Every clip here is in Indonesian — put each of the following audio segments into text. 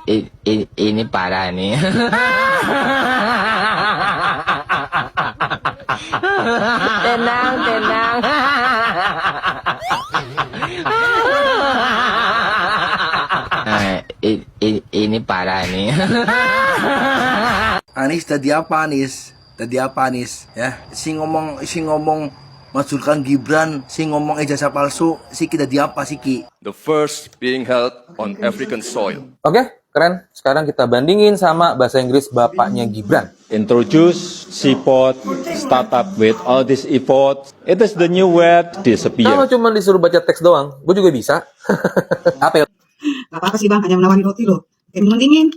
ini parah nih. Tenang, tenang. Ini parah nih. Anis tadi apa Anis? Tadi apa Anis? Ya, si ngomong masukkan Gibran, si ngomong ijazah palsu, si kita di apa sih Ki? The first being held on African soil. Oke, keren. Sekarang kita bandingin sama bahasa Inggris bapaknya Gibran. Introduce Seaport startup with all this effort. It is the new word disappear. Kalau cuma disuruh baca teks doang, gue juga bisa. Apa ya? Gak apa-apa sih bang, hanya menawari roti loh. Kayak minuman dingin,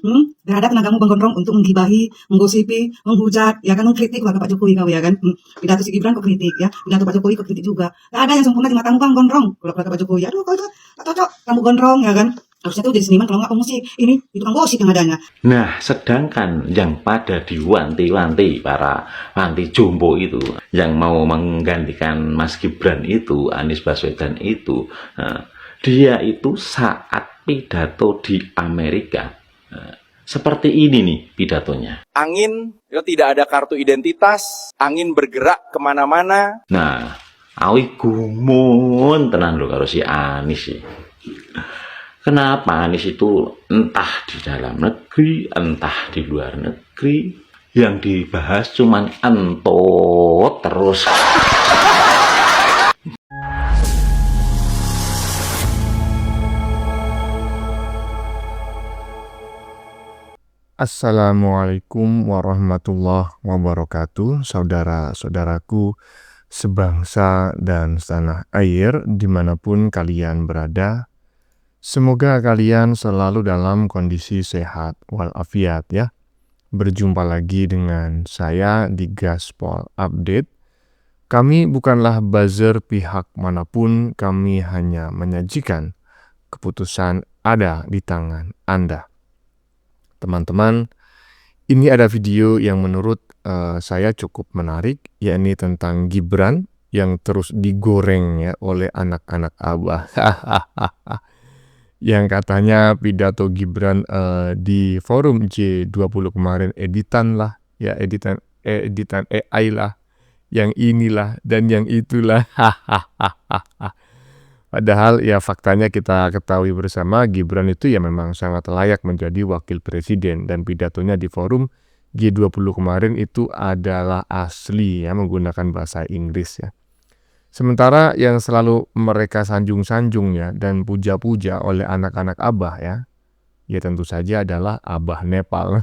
gak ada tenagamu bang Gondrong untuk menggibahi, menggosipi, menghujat, ya kan, mengkritik keluarga Pak Jokowi kau ya kan. Pidato si Gibran kau kritik ya, pidato Pak Jokowi kau kritik juga. Gak ada yang sempurna di matamu bang Gondrong, kalau keluarga Pak Jokowi. Aduh kau itu gak cocok, kamu Gondrong ya kan. Harusnya tuh jadi seniman kalau nggak pemusik, ini tukang gosip yang adanya. Nah, sedangkan yang pada diwanti-wanti para wanti jombo itu, yang mau menggantikan Mas Gibran itu, Anies Baswedan itu, dia itu saat pidato di Amerika, seperti ini nih pidatonya. Angin, tidak ada kartu identitas, angin bergerak kemana-mana. Nah, awi gumun tenan lho karo si Anies sih. Kenapa Anies itu entah di dalam negeri, entah di luar negeri, yang dibahas cuman entot terus. Assalamualaikum warahmatullahi wabarakatuh, saudara-saudaraku sebangsa dan setanah air dimanapun kalian berada. Semoga kalian selalu dalam kondisi sehat walafiat ya. Berjumpa lagi dengan saya di Gaspol Update. Kami bukanlah buzzer pihak manapun, kami hanya menyajikan keputusan ada di tangan Anda. Teman-teman, ini ada video yang menurut saya cukup menarik, yakni tentang Gibran yang terus digoreng ya oleh anak-anak Abah. Yang katanya pidato Gibran di forum G20 kemarin editan lah, ya editan AI lah, yang inilah dan yang itulah. Padahal ya faktanya kita ketahui bersama Gibran itu ya memang sangat layak menjadi wakil presiden, dan pidatonya di forum G20 kemarin itu adalah asli ya, menggunakan bahasa Inggris ya. Sementara yang selalu mereka sanjung-sanjung ya dan puja-puja oleh anak-anak Abah ya tentu saja adalah Abah Nepal.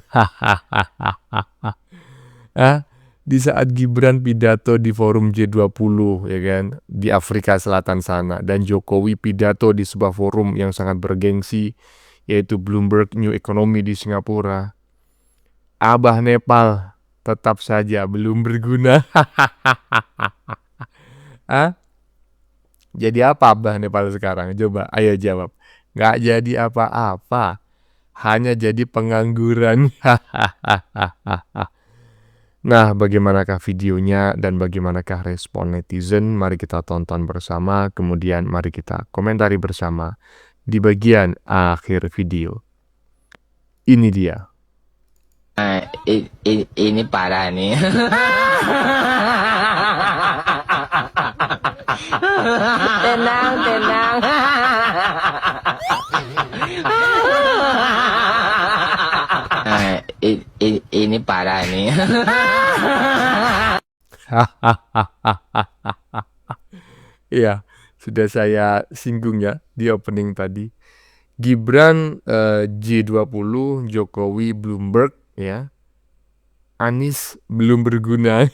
Di saat Gibran pidato di forum G20 ya kan, di Afrika Selatan sana, dan Jokowi pidato di sebuah forum yang sangat bergengsi yaitu Bloomberg New Economy di Singapura, Abah Nepal tetap saja belum berguna. Jadi apa Abah Nepal sekarang? Coba ayo jawab. Nggak jadi apa-apa, hanya jadi pengangguran. Nah, bagaimanakah videonya dan bagaimanakah respon netizen? Mari kita tonton bersama, kemudian mari kita komentari bersama di bagian akhir video. Ini dia. Ini parah nih. Tenang, tenang. Ini parah nih. Iya, sudah saya singgung ya di opening tadi. Gibran G20, Jokowi Bloomberg ya. Anies belum berguna.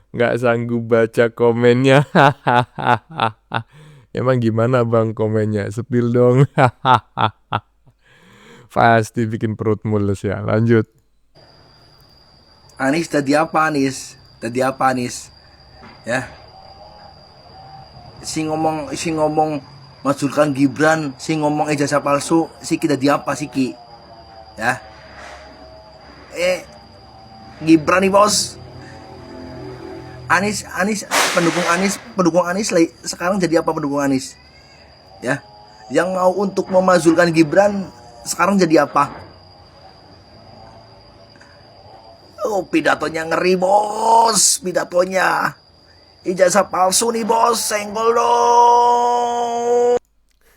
Nggak sanggup baca komennya. Emang gimana bang komennya? Spill dong. Pasti bikin perut mulus ya. Lanjut. Anis tadi apa Anis? Tadi apa Anis? Ya. Si ngomong masukkan Gibran, si ngomong ijazah palsu, si kita di apa sih Ki? Ya. Gibran nih bos. Pendukung Anies sekarang jadi apa pendukung Anies? Ya. yang mau untuk memazulkan Gibran sekarang jadi apa? Oh, pidatonya ngeri bos, pidatonya. Ijazah palsu nih bos, senggol dong.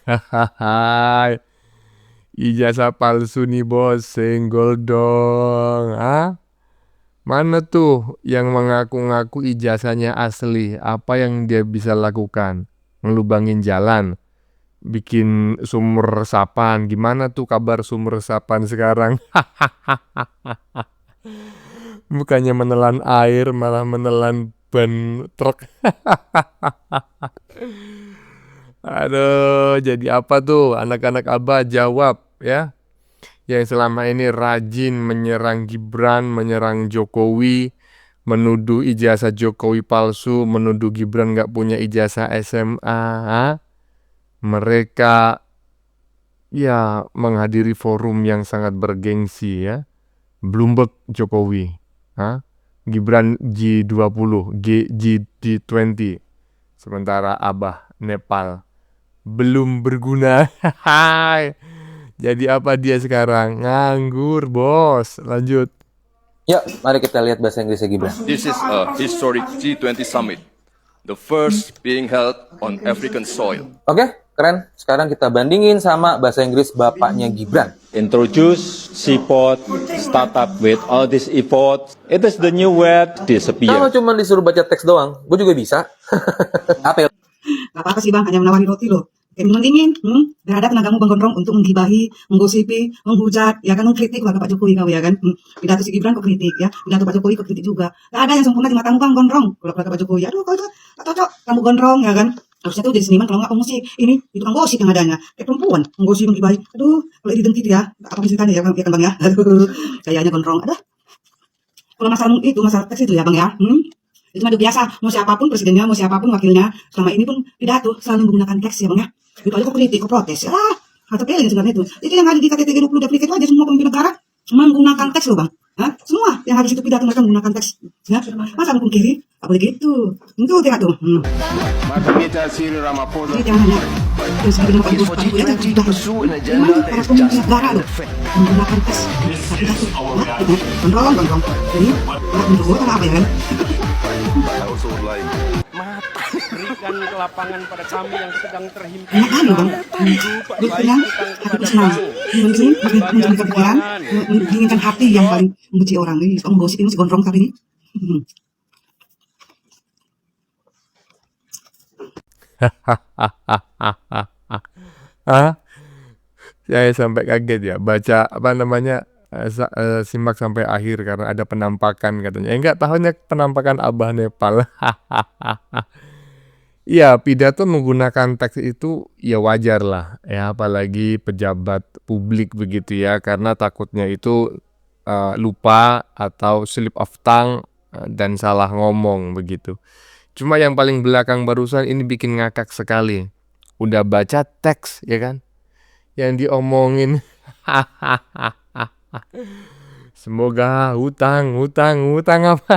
Hahaha. Ijazah palsu nih bos, senggol dong. Hah? Mana tuh yang mengaku-ngaku ijazahnya asli? Apa yang dia bisa lakukan? Ngelubangin jalan, bikin sumur resapan. Gimana tuh kabar sumur resapan sekarang? Bukannya menelan air, malah menelan ban truk. Aduh, jadi apa tuh anak-anak Abah jawab ya? Yang selama ini rajin menyerang Gibran, menyerang Jokowi, menuduh ijazah Jokowi palsu, menuduh Gibran nggak punya ijazah SMA. Mereka ya menghadiri forum yang sangat bergengsi ya. Bloomberg Jokowi, Gibran G20, G20, sementara Abah Nepal belum berguna. Jadi apa dia sekarang? Nganggur bos. Lanjut. Yuk, mari kita lihat bahasa Inggrisnya Gibran. This is a historic G20 summit, the first being held on African soil. Oke, keren. Sekarang kita bandingin sama bahasa Inggris bapaknya Gibran. Introduce, support, startup with all this effort. It is the new word disappear. Kalau cuma disuruh baca teks doang, gue juga bisa. Apa ya? Gak apa-apa sih bang, hanya menawari roti loh. Kayak minuman dingin, gak ada tenagamu bang Gondrong untuk menggibahi, menggosipi, menghujat, ya kan, mengkritik keluarga Pak Jokowi kau ya kan. Pidato si Gibran kau kritik ya, pidato Pak Jokowi kau kritik juga. Gak ada yang sempurna di matamu bang Gondrong. Kalau keluarga Pak Jokowi, aduh kau itu gak cocok, kamu Gondrong ya kan. Harusnya tuh jadi seniman kalau nggak musik, ini itu kan gosip yang adanya. Kayak perempuan, menggosip, menggibahi. Aduh, kalau identi ya, apa ceritanya ya kan bang ya. Aduh, kayaknya Gondrong. Aduh, kalau masalah teks itu ya bang ya. Itu mah biasa, mau siapapun presidennya, mau siapapun wakilnya, selama ini pun pidato selalu menggunakan teks ya bang ya. Itu aja kok kritik, kok protes. Atau pilih sebenarnya itu. Itu yang ada di KTT 20 duplicate itu aja semua pemimpin negara menggunakan teks loh bang. Semua yang harus itu pidato mereka menggunakan teks. Ya, masa hukum kiri? Apa begitu? Itu tidak tuh. Jadi jangan hanya yang sebagai nama Pak Ibu aja sudah. Memang para pemimpin negara loh menggunakan teks. Gondrong. Jadi menurut apa ya kan? Berikan lapangan pada kami yang sedang terhimpit. Aku senang. Menjadi kepikiran, menginginkan hati yang paling membenci orang. Ini kamu gosip ini si Gondrong kali ini. Saya sampai kaget ya baca apa namanya, simak sampai akhir karena ada penampakan katanya. Enggak, tahunya penampakan Abah Nepal. Iya, pidato menggunakan teks itu ya wajar lah ya, apalagi pejabat publik begitu ya, karena takutnya itu lupa atau slip of tongue dan salah ngomong begitu. Cuma yang paling belakang barusan ini bikin ngakak sekali. Udah baca teks ya kan, yang diomongin semoga hutang apa.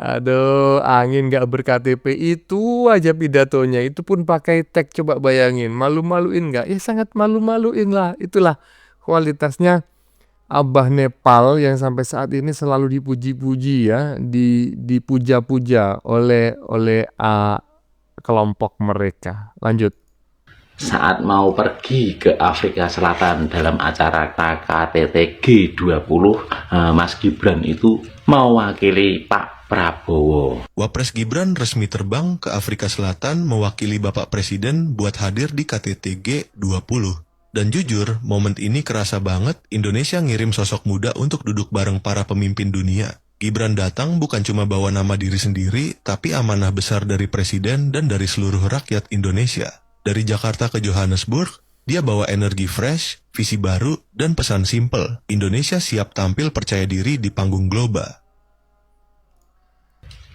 Aduh, angin gak ber-KTP itu aja pidatonya. Itu pun pakai teks, coba bayangin. Malu-maluin gak? Ya sangat malu-maluin lah. Itulah kualitasnya Abah Nepal yang sampai saat ini selalu dipuji-puji ya, dipuja-puja oleh kelompok mereka. Lanjut. Saat mau pergi ke Afrika Selatan dalam acara KTT G20, Mas Gibran itu mewakili Pak Prabowo. Wapres Gibran resmi terbang ke Afrika Selatan mewakili Bapak Presiden buat hadir di KTT G20. Dan jujur, momen ini kerasa banget Indonesia ngirim sosok muda untuk duduk bareng para pemimpin dunia. Gibran datang bukan cuma bawa nama diri sendiri, tapi amanah besar dari Presiden dan dari seluruh rakyat Indonesia. Dari Jakarta ke Johannesburg, dia bawa energi fresh, visi baru, dan pesan simple. Indonesia siap tampil percaya diri di panggung global.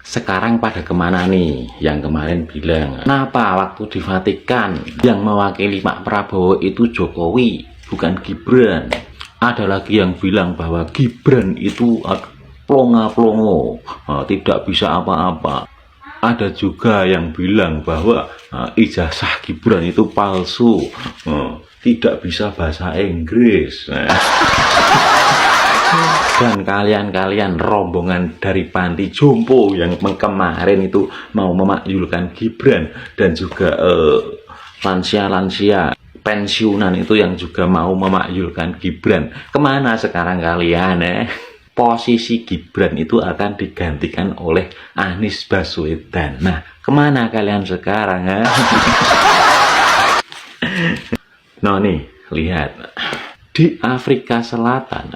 Sekarang pada kemana nih? Yang kemarin bilang, kenapa waktu di Vatikan yang mewakili Pak Prabowo itu Jokowi, bukan Gibran. Ada lagi yang bilang bahwa Gibran itu plonga-plongo, tidak bisa apa-apa. ada juga yang bilang bahwa ijazah Gibran itu palsu, tidak bisa bahasa Inggris. Dan kalian-kalian rombongan dari panti jompo yang kemarin itu mau memakzulkan Gibran, dan juga lansia-lansia pensiunan itu yang juga mau memakzulkan Gibran, kemana sekarang kalian? Posisi Gibran itu akan digantikan oleh Anies Baswedan. Nah, kemana kalian sekarang? Nah nih, lihat di Afrika Selatan,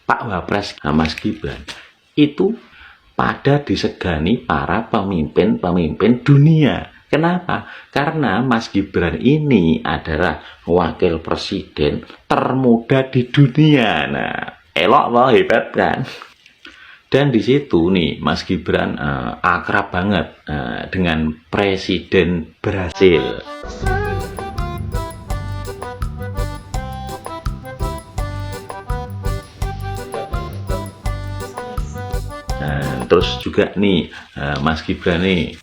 Pak Wapres Mas Gibran itu pada disegani para pemimpin-pemimpin dunia. Kenapa? Karena Mas Gibran ini adalah wakil presiden termuda di dunia. Nah, elok loh, hebat kan? Dan di situ nih Mas Gibran akrab banget dengan Presiden Brasil. Terus juga nih Mas Gibran nih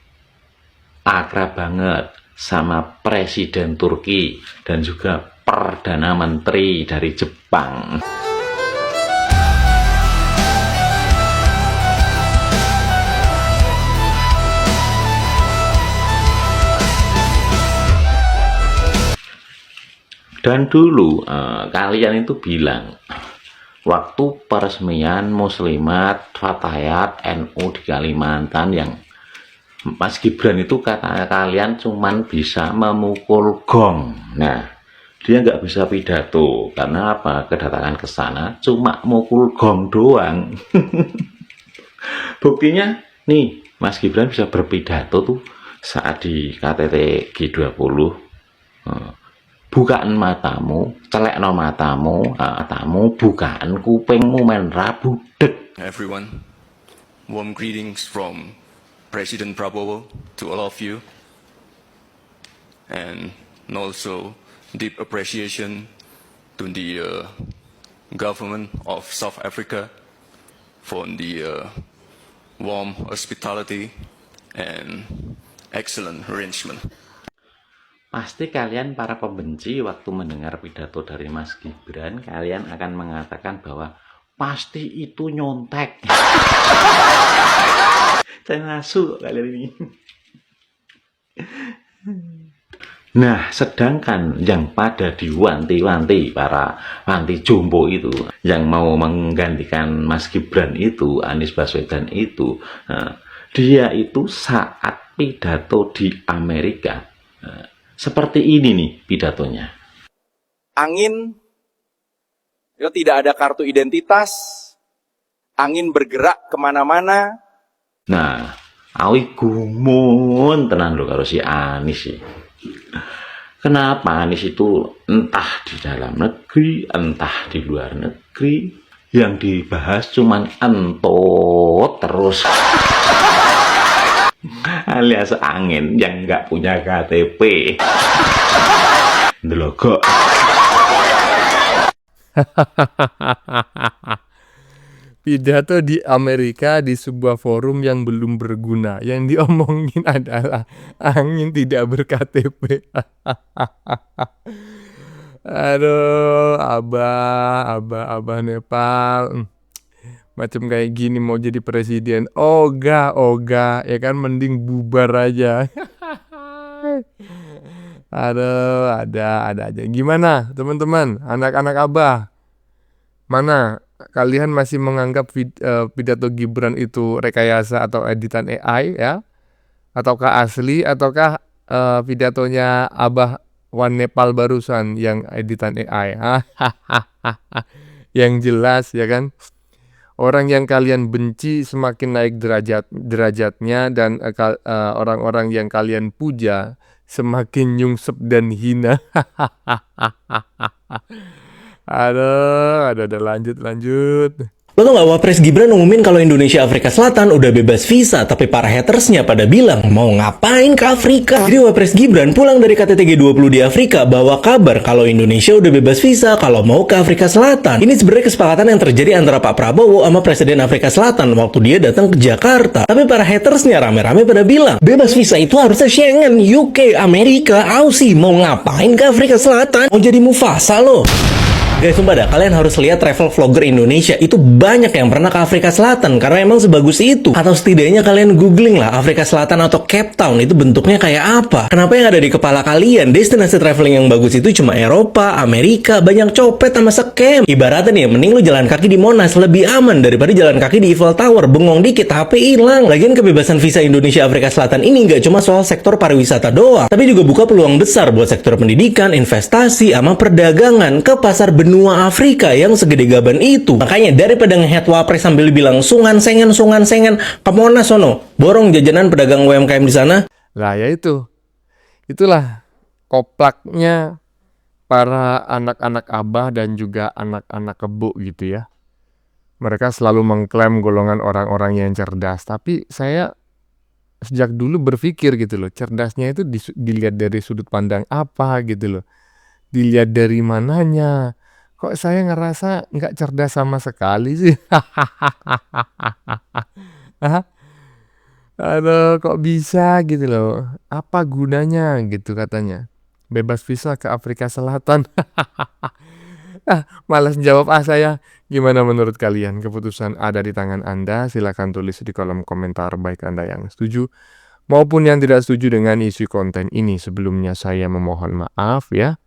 akrab banget sama Presiden Turki dan juga Perdana Menteri dari Jepang. Dan dulu kalian itu bilang waktu peresmian Muslimat Fatayat NU di Kalimantan yang Mas Gibran itu kata kalian cuman bisa memukul gong. Nah, dia nggak bisa pidato karena apa? Kedatangan ke sana cuma mukul gong doang. Buktinya nih Mas Gibran bisa berpidato tuh saat di KTT G20. Bukaan matamu, celekno matamu, matamu bukaan kupingmu men rabudek. Everyone, warm greetings from President Prabowo to all of you, and also deep appreciation to the government of South Africa for the warm hospitality and excellent arrangement. Pasti kalian para pembenci waktu mendengar pidato dari Mas Gibran, kalian akan mengatakan bahwa pasti itu nyontek. Saya ngasu kalian ini. Nah, sedangkan yang pada diwanti-wanti para wanti jombo itu, yang mau menggantikan Mas Gibran itu, Anies Baswedan itu, dia itu saat pidato di Amerika, seperti ini nih pidatonya. Angin, ya tidak ada kartu identitas, angin bergerak kemana-mana. Nah, awi gumun tenan lho karo si Anies sih. Kenapa Anies itu entah di dalam negeri, entah di luar negeri, yang dibahas cuman entot terus. Alias angin yang nggak punya KTP. Ndelogok. Pidato di Amerika di sebuah forum yang belum berguna. Yang diomongin adalah angin tidak ber-KTP. Aduh, abah Nepal. Macam kayak gini mau jadi presiden. Oga, ya kan mending bubar aja. Aduh, ada aja. Gimana teman-teman, anak-anak abah? Mana kalian masih menganggap pidato Gibran itu rekayasa atau editan AI ya? Ataukah asli, ataukah pidatonya Abah Wan Nepal barusan yang editan AI? Yang jelas ya kan, orang yang kalian benci semakin naik derajatnya, dan orang-orang yang kalian puja semakin nyungsep dan hina. Ada lanjut. Lo tau gak, Wapres Gibran umumin kalau Indonesia Afrika Selatan udah bebas visa, tapi para hatersnya pada bilang mau ngapain ke Afrika. Jadi Wapres Gibran pulang dari KTT G20 di Afrika bawa kabar kalau Indonesia udah bebas visa kalau mau ke Afrika Selatan. Ini sebenarnya kesepakatan yang terjadi antara Pak Prabowo sama Presiden Afrika Selatan waktu dia datang ke Jakarta. Tapi para hatersnya rame-rame pada bilang bebas visa itu harusnya Schengen, UK, Amerika, Aussie. Mau ngapain ke Afrika Selatan? Mau jadi Mufasa lo? Guys, sumpah dah, kalian harus lihat travel vlogger Indonesia. Itu banyak yang pernah ke Afrika Selatan karena emang sebagus itu. Atau setidaknya kalian googling lah Afrika Selatan atau Cape Town itu bentuknya kayak apa. Kenapa yang ada di kepala kalian destinasi traveling yang bagus itu cuma Eropa, Amerika, banyak copet sama scam. Ibaratnya nih, mending lu jalan kaki di Monas lebih aman daripada jalan kaki di Eiffel Tower. Bengong dikit HP hilang. Lagian kebebasan visa Indonesia Afrika Selatan ini nggak cuma soal sektor pariwisata doang, tapi juga buka peluang besar buat sektor pendidikan, investasi, sama perdagangan ke pasar benua Afrika yang segede gaban itu. Makanya daripada ngehead Wapres sambil bilang sungan sengen, ke Monas sono, borong jajanan pedagang UMKM di sana. Lah ya itulah koplaknya para anak-anak abah dan juga anak-anak kebo gitu ya. Mereka selalu mengklaim golongan orang-orang yang cerdas, tapi saya sejak dulu berpikir gitu loh, cerdasnya itu dilihat dari sudut pandang apa gitu loh. Dilihat dari mananya. Kok saya ngerasa nggak cerdas sama sekali sih? Aduh, kok bisa gitu loh. Apa gunanya gitu katanya. Bebas visa ke Afrika Selatan. Malas jawab saya. Gimana menurut kalian? Keputusan ada di tangan Anda. Silakan tulis di kolom komentar baik Anda yang setuju maupun yang tidak setuju dengan isi konten ini. Sebelumnya saya memohon maaf ya.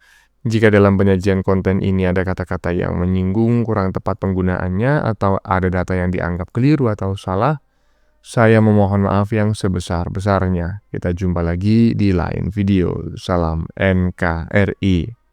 Jika dalam penyajian konten ini ada kata-kata yang menyinggung, kurang tepat penggunaannya, atau ada data yang dianggap keliru atau salah, saya memohon maaf yang sebesar-besarnya. Kita jumpa lagi di lain video. Salam NKRI.